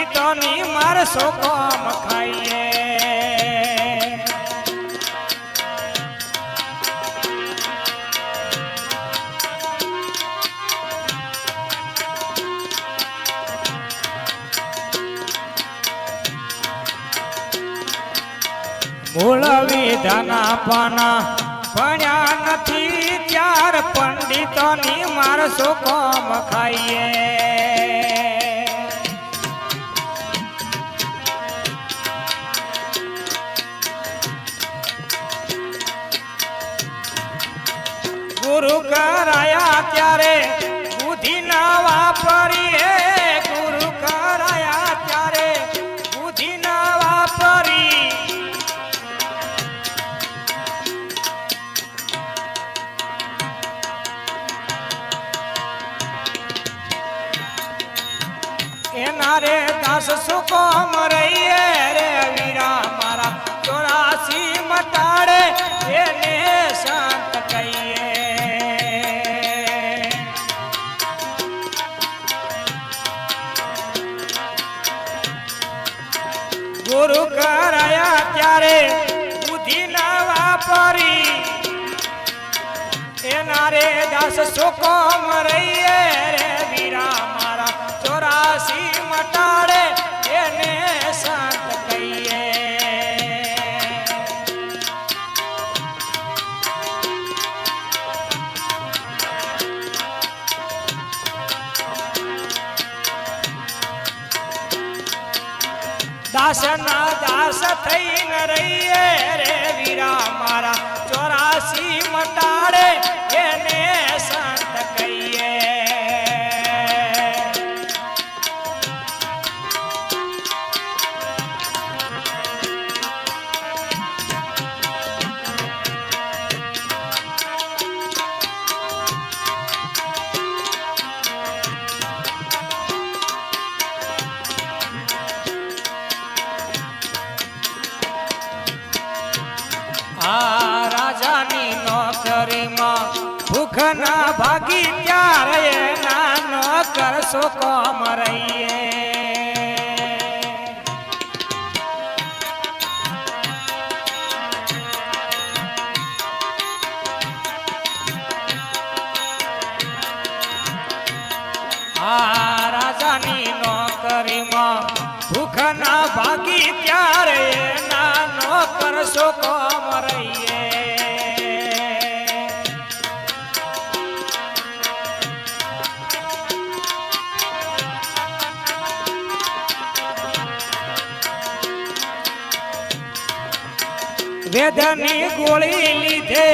પંડિતોની મારસો કોમ ખાઈએ મૂળ વિધાના પાના ભણ્યા નથી ત્યાર પંડિતોની મારસો કોમ ખાઈએ ગુરુ કરાયા ત્યારે બુદ્ધિ ના વાપરીએ ગુરુ કરાયા ત્યારે બુદ્ધિ ના વાપરી એના રે દાસ સુકોમ રહીએ રે વીરા મારા 84 મટાડે એને શાંત કહીએ ગુરુ કરાયા ત્યારે બુદ્ધિ ના વાપરી એના રે દાસ સુકોમ રહીએ રે વીરા મારા 84 મટાડે એને શાંત કહીએ દાસ ના દાસ થઈને રહીએ રે વીરા મારા 84 મટાડે એને શાંત કહીએ રાજાની નોકરીમાં ભૂખ ના ભાગી ત્યારે એના નોકર સુકોમ રહીએ રાજાની નોકરીમાં ભૂખ ના ભાગી ત્યારે એના નોકર સુકોમ રહીએ વેદની ગોળી લીધે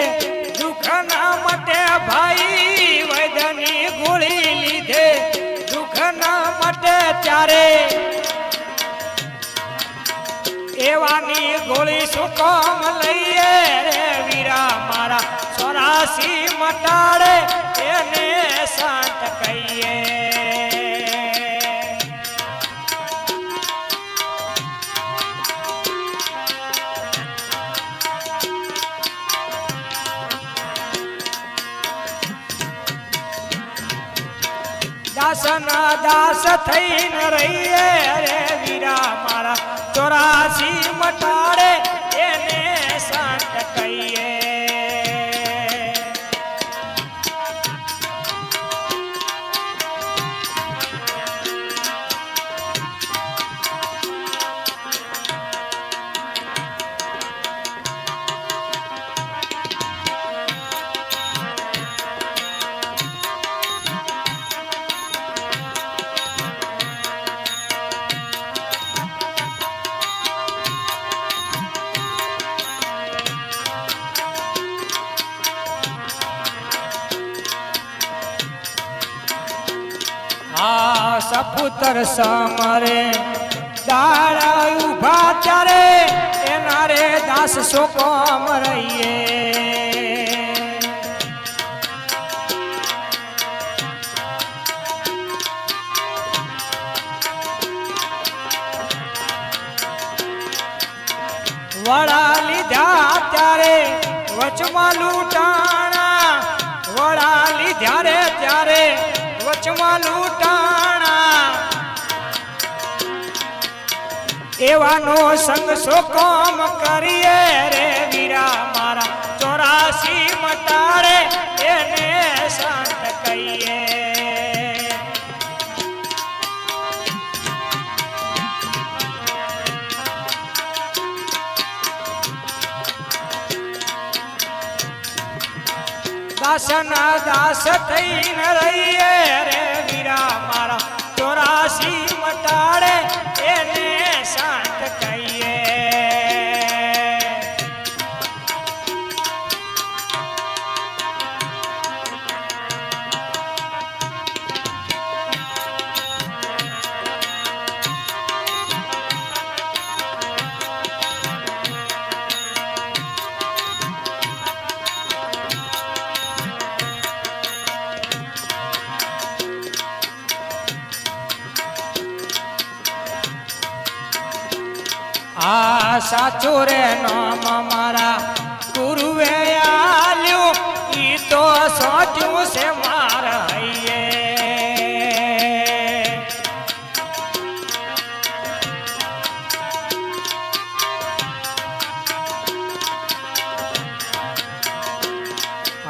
દુઃખ ના મટે ભાઈ વેદની ગોળી લીધે દુઃખ ના મટે ત્યારે એવાની ગોળી સુકોમ લઈએ રે વીરા મારા 84 મટાડે એને શાંત કહીએ દાસ ના દાસ થઈને રહીએ રે વીરા મારા 84 મટાડે એને શાંત કહીએ સપુત્ર સમરે દાડા ઉભા ત્યારે એના રે દાસ સુકોમ રહીએ વડા લીધા ત્યારે વચમાં લૂંટાણા વડા લીધા રે ત્યારે વચમાં લૂંટાણા એવાનો સંગ સો કામ કરીએ રે વીરા મારા 84 મટાડે એને શાંત કહીએ દાસના દાસ થઈને રહીએ રે વીરા મારા 84 મટાડે એને શાંત કહીએ આ સાચું રે નામ મારા ગુરુએ આલ્યું ઈ તો સાચું છે મારા હૈયે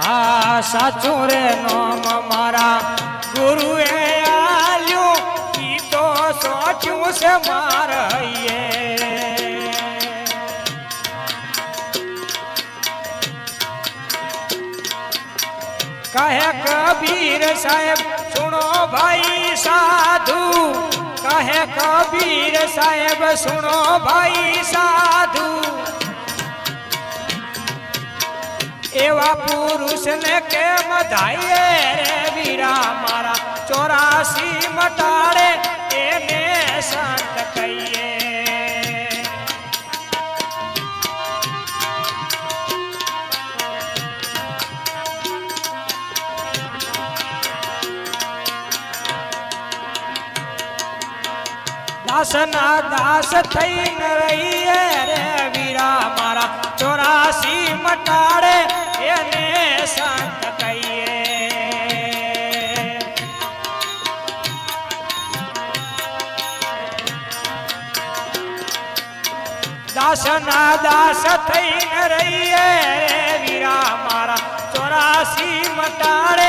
આ સાચું રે નામ મારા ગુરુએ આલ્યું ઈ તો સાચું છે મારા હૈયે कहे कबीर साहेब सुनो भाई साधु कहे कबीर साहेब सुनो भाई साधु एवा पुरुष ने के मधाइए रे वीरा मारा 84 मटाड़े एने शांत कहिए દાસના દાસ થઈને રહીએ રે વીરા મારા 84 મટાડે એને શાંત કહીએ દાસના દાસ થઈને રહીએ રે વીરા મારા 84 મટાડે